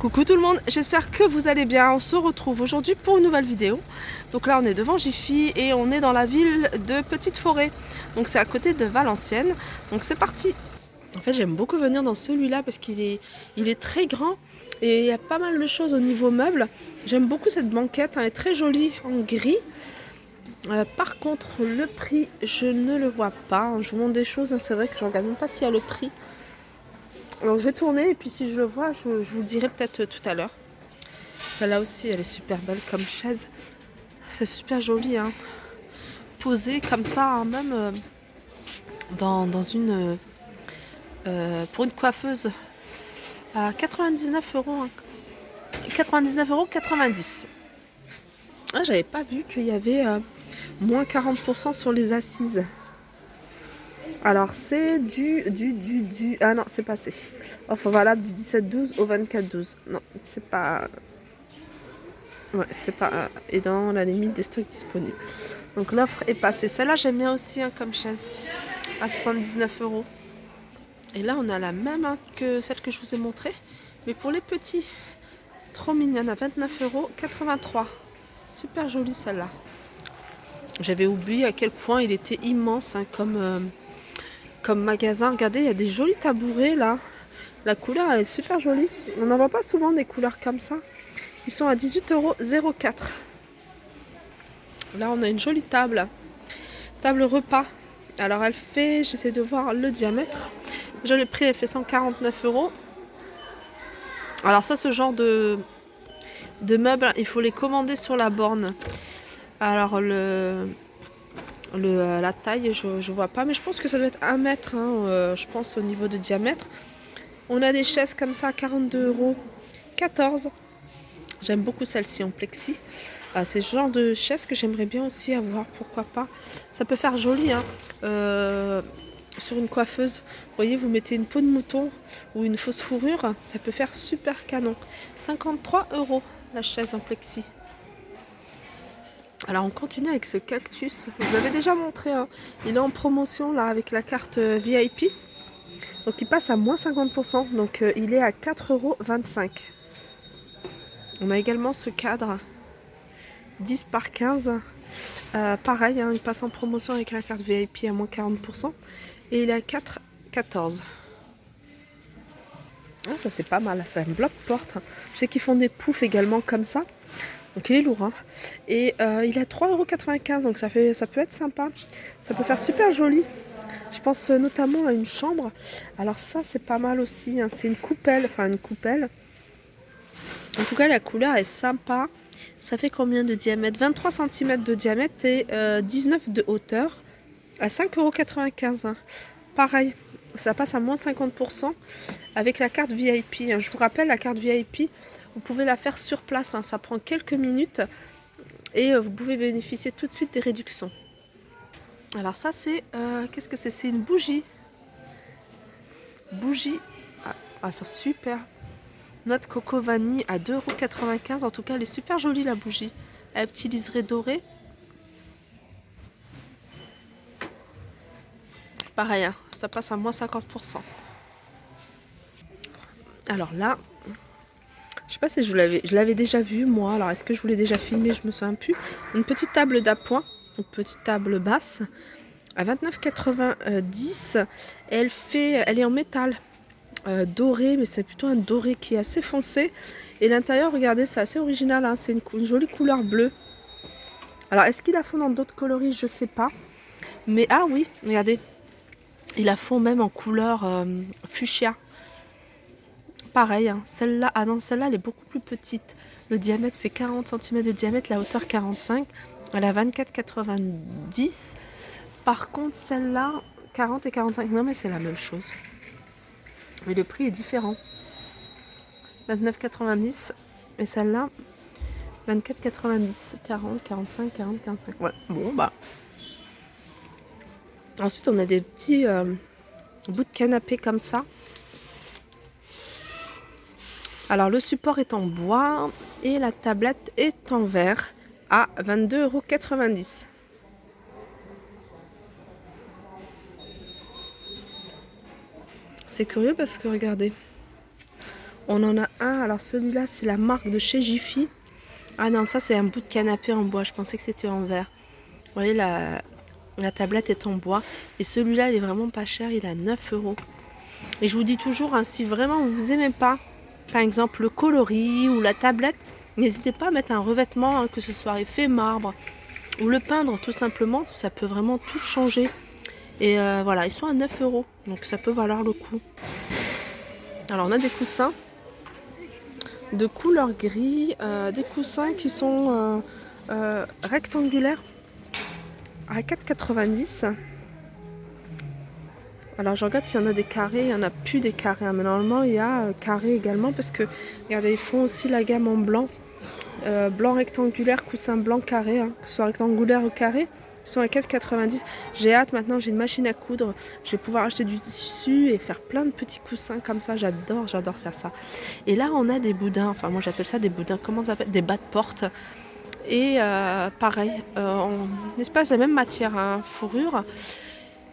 Coucou tout le monde, j'espère que vous allez bien. On se retrouve aujourd'hui pour une nouvelle vidéo. Donc là on est devant Jiffy et on est dans la ville de Petite Forêt. Donc c'est à côté de Valenciennes. Donc c'est parti. En fait j'aime beaucoup venir dans celui-là parce qu'il est très grand et il y a pas mal de choses au niveau meubles. J'aime beaucoup cette banquette, elle est très jolie en gris. Par contre le prix je ne le vois pas. Je vous montre des choses, c'est vrai que je regarde même pas s'il y a le prix. Alors je vais tourner et puis si je le vois, je vous le dirai peut-être tout à l'heure. Celle-là aussi, elle est super belle comme chaise. C'est super joli, hein. Posée comme ça, hein, même dans une... pour une coiffeuse à 99 euros. Hein. 99,90 €. Ah, j'avais pas vu qu'il y avait moins 40% sur les assises. Alors c'est Ah non, c'est passé. Offre valable du 17-12 au 24-12. Non, c'est pas... Ouais, c'est pas... Et dans la limite des stocks disponibles. Donc l'offre est passée. Celle-là, j'aime bien aussi hein, comme chaise. À 79 €. Et là, on a la même hein, que celle que je vous ai montrée. Mais pour les petits. Trop mignonne. À 29,83 €. Super jolie celle-là. J'avais oublié à quel point il était immense hein, comme magasin. Regardez, il y a des jolis tabourets là. La couleur elle est super jolie. On n'en voit pas souvent des couleurs comme ça. Ils sont à 18,04 €. Là on a une jolie table. Table repas. Alors elle fait, j'essaie de voir le diamètre. Déjà le prix elle fait 149 €. Alors ça ce genre de meubles, il faut les commander sur la borne. Alors la taille, je vois pas, mais je pense que ça doit être 1 mètre, hein, je pense au niveau de diamètre. On a des chaises comme ça à 42,14 €. J'aime beaucoup celle-ci en plexi. C'est le genre de chaise que j'aimerais bien aussi avoir, pourquoi pas. Ça peut faire joli, hein, sur une coiffeuse. Vous voyez, vous mettez une peau de mouton ou une fausse fourrure, ça peut faire super canon. 53 € la chaise en plexi. Alors on continue avec ce cactus. Je vous l'avais déjà montré, hein. Il est en promotion là avec la carte VIP. Donc il passe à moins 50%. Donc il est à 4,25 €. On a également ce cadre 10 par 15. Pareil, hein, il passe en promotion avec la carte VIP à moins 40%. Et il est à 4,14 €. Ah, ça c'est pas mal, c'est un bloc-porte. Je sais qu'ils font des poufs également comme ça. Donc il est lourd. Hein. Et il est à 3,95 €. Donc ça peut être sympa. Ça peut faire super joli. Je pense notamment à une chambre. Alors ça c'est pas mal aussi. Hein. C'est une coupelle. Enfin une coupelle. En tout cas la couleur est sympa. Ça fait combien de diamètre? 23 cm de diamètre et 19 de hauteur. À 5,95 €. Hein. Pareil. Ça passe à moins 50% avec la carte VIP. Hein. Je vous rappelle, la carte VIP, vous pouvez la faire sur place. Hein. Ça prend quelques minutes et vous pouvez bénéficier tout de suite des réductions. Alors ça, c'est... qu'est-ce que c'est? C'est une bougie. Bougie. Ah, c'est super. Noix de coco vanille à 2,95 €. En tout cas, elle est super jolie, la bougie. Elle a un petit liseré doré. Pareil, hein, ça passe à moins 50%. Alors là, je sais pas si je l'avais déjà vu moi. Alors est-ce que je vous l'ai déjà filmé? Je me souviens plus. Une petite table d'appoint, une petite table basse à 29,90 €. Elle est en métal doré, mais c'est plutôt un doré qui est assez foncé. Et l'intérieur, regardez, c'est assez original. Hein, c'est une jolie couleur bleue. Alors est-ce qu'ils la font dans d'autres coloris? Je sais pas. Mais ah oui, regardez. Ils la font même en couleur fuchsia. Pareil, hein, celle-là, ah non, celle-là, elle est beaucoup plus petite. Le diamètre fait 40 cm de diamètre, la hauteur 45. Elle a 24,90 €. Par contre, celle-là, 40 et 45. Non, mais c'est la même chose. Mais le prix est différent. 29,90 €. Et celle-là, 24,90 €. 40, 45, 40, 45. Ouais, bon, bah. Ensuite, on a des petits bouts de canapé comme ça. Alors le support est en bois et la tablette est en verre à 22,90 €. C'est curieux parce que regardez, On en a un, alors celui-là c'est la marque de chez Jiffy. Ah non, ça c'est un bout de canapé en bois, je pensais que c'était en verre. Vous voyez, la tablette est en bois. Et celui-là, il est vraiment pas cher, il est à 9 euros. Et je vous dis toujours, hein, si vraiment vous aimez pas, par exemple le coloris ou la tablette, n'hésitez pas à mettre un revêtement, hein, que ce soit effet marbre, ou le peindre tout simplement, ça peut vraiment tout changer. Et voilà, ils sont à 9 euros, donc ça peut valoir le coup. Alors on a des coussins de couleur gris, des coussins qui sont rectangulaires à 4,90 €. Alors je regarde s'il y en a des carrés, il n'y en a plus des carrés, hein, mais normalement il y a carré également parce que regardez, ils font aussi la gamme en blanc, blanc rectangulaire, coussin blanc carré, hein, que ce soit rectangulaire ou carré. Ils sont à 4,90 €. J'ai hâte, maintenant j'ai une machine à coudre, je vais pouvoir acheter du tissu et faire plein de petits coussins comme ça, j'adore faire ça. Et là on a des boudins, enfin moi j'appelle ça des boudins, comment ça s'appelle, des bas de porte. Et pareil, en espèce de même matière, hein, fourrure,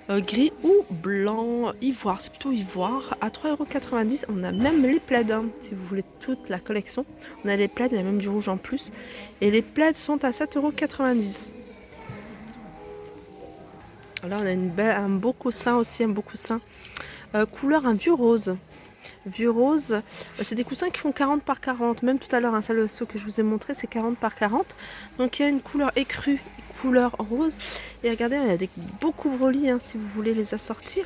gris ou blanc, ivoire, c'est plutôt ivoire, à 3,90 €. On a même les plaids, hein, si vous voulez toute la collection. On a les plaids, il y a même du rouge en plus. Et les plaids sont à 7,90 €. Là on a un beau coussin aussi, un beau coussin couleur un vieux rose. Vieux rose, c'est des coussins qui font 40 par 40, même tout à l'heure, hein, ceux que je vous ai montré c'est 40 par 40. Donc il y a une couleur écrue, couleur rose. Et regardez, il y a des beaux couvre-lits, hein, si vous voulez les assortir.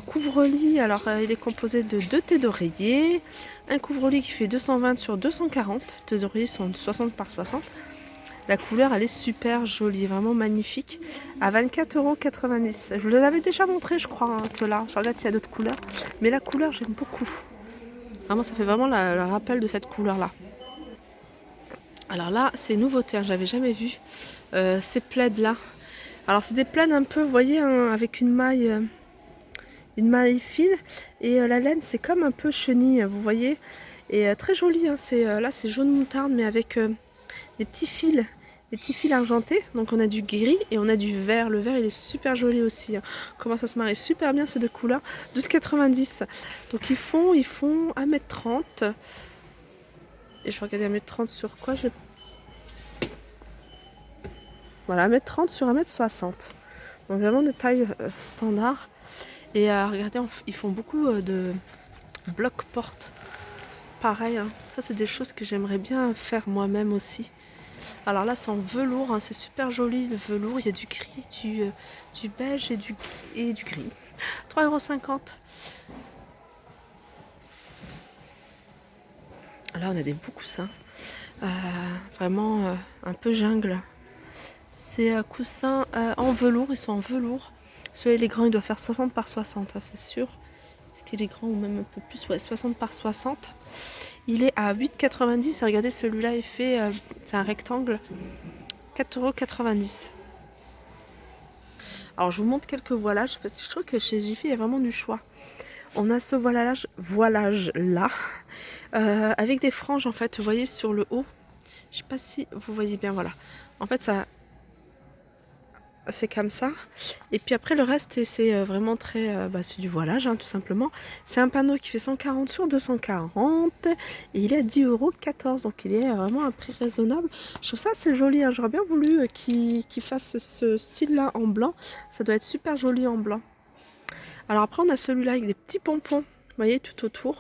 Couvre-lit, alors il est composé de 2 thés d'oreiller, un couvre-lit qui fait 220 sur 240, thés d'oreiller sont 60 par 60. La couleur elle est super jolie, vraiment magnifique, à 24,90 €. Je vous les avais déjà montré je crois, hein, ceux-là. Je regarde s'il y a d'autres couleurs, mais la couleur j'aime beaucoup. Vraiment ça fait vraiment le rappel de cette couleur là. Alors là c'est une nouveauté, hein, j'avais jamais vu ces plaids là. Alors c'est des plaids un peu, vous voyez, hein, avec une maille fine, et la laine c'est comme un peu chenille, vous voyez, et très joli, hein. Là c'est jaune moutarde mais avec des petits fils argentés. Donc on a du gris et on a du vert. Le vert il est super joli aussi, hein. Comment ça se marie super bien ces deux couleurs. 12,90 €. Donc ils font 1,30 m. Et je vais regarder 1,30 m sur quoi. Voilà, 1,30 m sur 1,60 m. Donc vraiment de taille standard. Et regardez, ils font beaucoup de blocs-portes. Pareil, hein. Ça c'est des choses que j'aimerais bien faire moi-même aussi. Alors là c'est en velours, hein, c'est super joli de velours, il y a du gris, du beige et du gris. 3,50 €. Là on a des beaux coussins, vraiment un peu jungle. C'est coussins en velours, ils sont en velours. Celui-là il est grand, il doit faire 60 par 60, hein, c'est sûr. Est-ce qu'il est grand ou même un peu plus? Ouais, 60 par 60. Il est à 8,90 €. Regardez, celui-là est fait, c'est un rectangle, 4,90 €. Alors je vous montre quelques voilages parce que je trouve que chez Jiffy il y a vraiment du choix. On a ce voilage là, avec des franges en fait, vous voyez sur le haut. Je sais pas si vous voyez bien, voilà. En fait ça, c'est comme ça. Et puis après le reste c'est vraiment très, c'est du voilage, hein, tout simplement. C'est un panneau qui fait 140 sur 240 et il est à 10,14 €. Donc il est vraiment à un prix raisonnable. Je trouve ça assez joli, hein. J'aurais bien voulu qu'il fasse ce style là en blanc. Ça doit être super joli en blanc. Alors après on a celui-là avec des petits pompons, vous voyez, tout autour.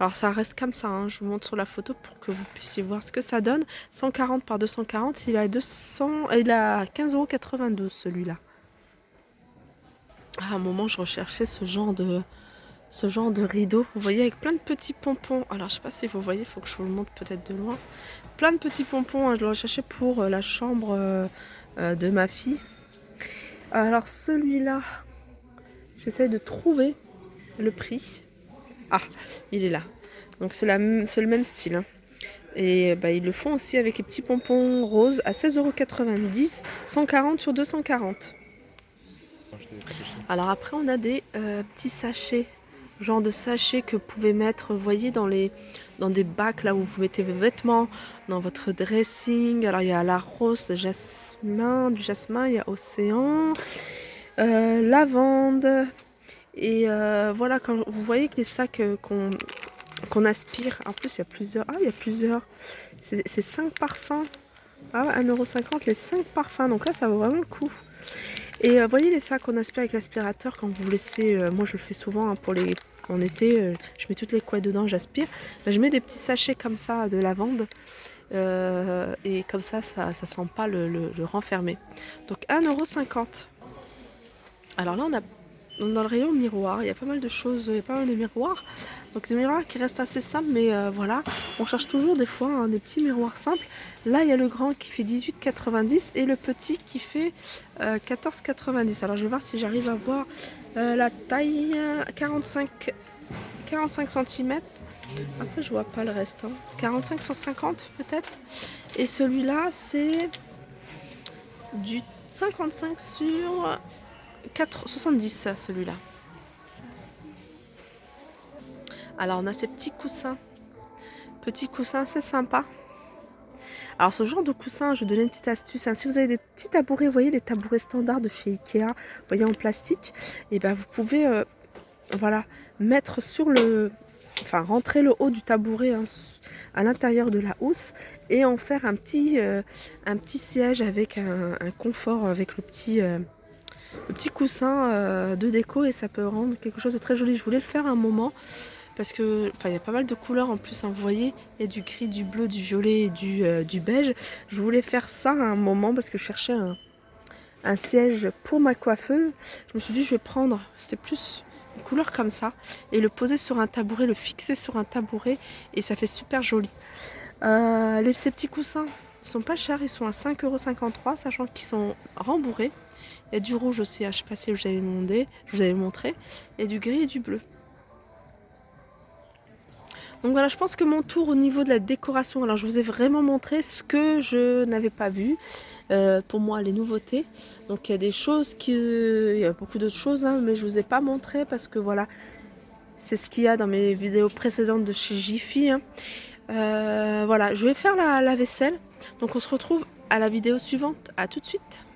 Alors ça reste comme ça, hein. Je vous montre sur la photo pour que vous puissiez voir ce que ça donne. 140 par 240, il a 15,92 € celui-là. À un moment je recherchais ce genre de rideau, vous voyez, avec plein de petits pompons. Alors je sais pas si vous voyez, il faut que je vous le montre peut-être de loin. Plein de petits pompons, hein. Je le recherchais pour la chambre de ma fille. Alors celui-là, j'essaie de trouver le prix. Ah, il est là. Donc c'est le même style, hein. Et ils le font aussi avec les petits pompons roses à 16,90 €, 140 sur 240. Alors après on a des petits sachets, genre de sachets que vous pouvez mettre, vous voyez, dans des bacs là où vous mettez vos vêtements, dans votre dressing. Alors il y a la rose, du jasmin, il y a océan, lavande. Et voilà, quand vous voyez que les sacs qu'on aspire. En plus, il y a plusieurs. Ah, il y a plusieurs. C'est 5 parfums. Ah, 1,50 € les 5 parfums. Donc là, ça vaut vraiment le coup. Et vous voyez les sacs qu'on aspire avec l'aspirateur quand vous laissez. Moi, je le fais souvent hein, pour les. En été, je mets toutes les couettes dedans, j'aspire. Là, je mets des petits sachets comme ça de lavande. Et comme ça sent pas le renfermé. Donc 1,50 €. Alors là, on a dans le rayon miroir, il y a pas mal de choses, il y a pas mal de miroirs. Donc des miroirs qui restent assez simples, mais voilà, on cherche toujours des fois hein, des petits miroirs simples. Là, il y a le grand qui fait 18,90 et le petit qui fait 14,90. Alors je vais voir si j'arrive à voir la taille 45 cm. Après, je vois pas le reste. Hein. C'est 45 sur 50 peut-être. Et celui-là, c'est du 55 sur 70, celui-là. Alors, on a ces petits coussins. Petits coussins, c'est sympa. Alors, ce genre de coussin, je vais vous donner une petite astuce. Hein. Si vous avez des petits tabourets, vous voyez les tabourets standards de chez Ikea, vous voyez en plastique, et ben vous pouvez voilà, mettre sur le... Enfin, rentrer le haut du tabouret hein, à l'intérieur de la housse et en faire un petit siège avec un confort, avec le petit coussin de déco et ça peut rendre quelque chose de très joli. Je voulais le faire un moment parce que il y a pas mal de couleurs en plus, hein, vous voyez, il y a du gris, du bleu, du violet et du beige. Je voulais faire ça à un moment parce que je cherchais un siège pour ma coiffeuse. Je me suis dit je vais prendre, c'était plus une couleur comme ça et le poser sur un tabouret, le fixer sur un tabouret et ça fait super joli. Ces petits coussins, ils sont pas chers, ils sont à 5,53 €, sachant qu'ils sont rembourrés. Il y a du rouge aussi, hein, je sais pas si je vous avais montré, il y a du gris et du bleu. Donc voilà, je pense que mon tour au niveau de la décoration, alors je vous ai vraiment montré ce que je n'avais pas vu, pour moi les nouveautés. Donc il y a des choses il y a beaucoup d'autres choses, hein, mais je vous ai pas montré parce que voilà, c'est ce qu'il y a dans mes vidéos précédentes de chez Jiffy. Hein. Voilà, je vais faire la vaisselle. Donc on se retrouve à la vidéo suivante. À tout de suite.